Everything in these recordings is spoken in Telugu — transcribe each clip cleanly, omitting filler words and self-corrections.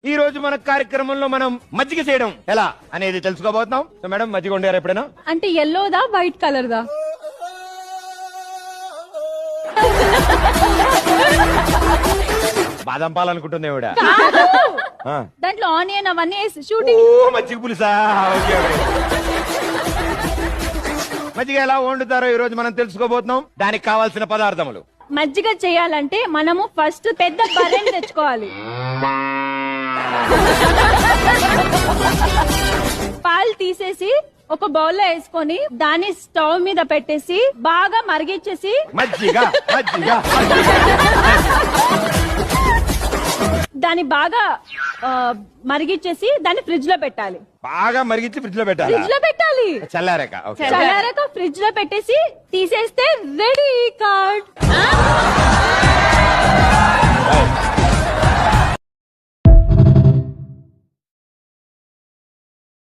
ఈ రోజు మన కార్యక్రమంలో మనం మజ్జిగ చేయడం ఎలా అనేది తెలుసుకోబోతున్నాం. సో మేడం, మజ్జిగ వండారు ఎప్పుడైనా? అంటే ఎల్లోదా వైట్ కలర్ దా? బాదం పాలు అనుకుంటుంది ఇవిడ. దాంట్లో ఆనియన్ అవన్నీ వేసి షూటింగ్. మజ్జిగ పులుసా? Okay, okay. మజ్జిగ ఎలా వండుతారో ఈ రోజు మనం తెలుసుకోబోతున్నాం. దానికి కావాల్సిన పదార్థములు. మజ్జిగ చేయాలంటే మనము ఫస్ట్ పెద్ద బర్రెని తెచ్చుకోవాలి. పాలు తీసేసి ఒక బౌల్లో వేసుకొని దాన్ని స్టవ్ మీద పెట్టేసి బాగా మరిగించేసి మజ్జిగ మజ్జిగ దాన్ని బాగా మరిగించేసి దాన్ని ఫ్రిడ్జ్ లో పెట్టాలి. బాగా మరిగించి ఫ్రిడ్జ్ లో పెట్టాలి. ఫ్రిడ్జ్ లో పెట్టాలి. చల్లారాక? ఓకే. చల్లారాక ఫ్రిడ్జ్ లో పెట్టేసి తీసేస్తే రెడీ కార్డ్.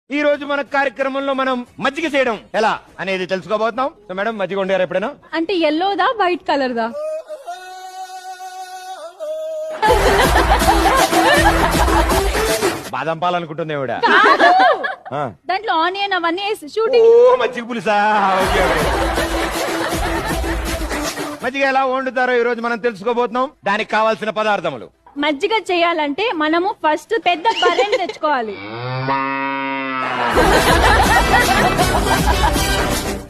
ఈ రోజు మన కార్యక్రమంలో మనం మజ్జిగ చేయడం ఎలా అనేది తెలుసుకోబోతున్నాం. సో మేడం, మజ్జిగ వండారు ఎప్పుడైనా? అంటే ఎల్లోదా వైట్ కలర్ దా? బాదం పాలు అనుకుంటుంది ఇవిడ. దాంట్లో ఆనియన్ అవన్నీ వేసి షూటింగ్. మజ్జిగ పులుసా? Okay, okay. మజ్జిగ ఎలా వండుతారో ఈ రోజు మనం తెలుసుకోబోతున్నాం. దానికి కావాల్సిన పదార్థములు. మజ్జిగ చేయాలంటే మనము ఫస్ట్ పెద్ద బర్రెని తెచ్చుకోవాలి.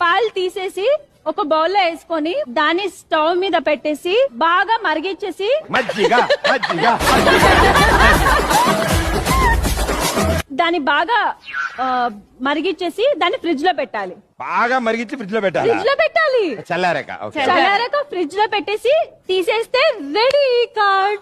పాలు తీసేసి ఒక బౌల్లో వేసుకొని దాన్ని స్టవ్ మీద పెట్టేసి బాగా మరిగించేసి మజ్జిగ మజ్జిగ దాన్ని బాగా మరిగించేసి దాన్ని ఫ్రిడ్జ్ లో పెట్టాలి. బాగా మరిగించి ఫ్రిడ్జ్ లో పెట్టాలి. ఫ్రిడ్జ్ లో పెట్టాలి. చల్లారాక? ఓకే. చల్లారాక ఫ్రిడ్జ్ లో పెట్టేసి తీసేస్తే రెడీ కార్డ్.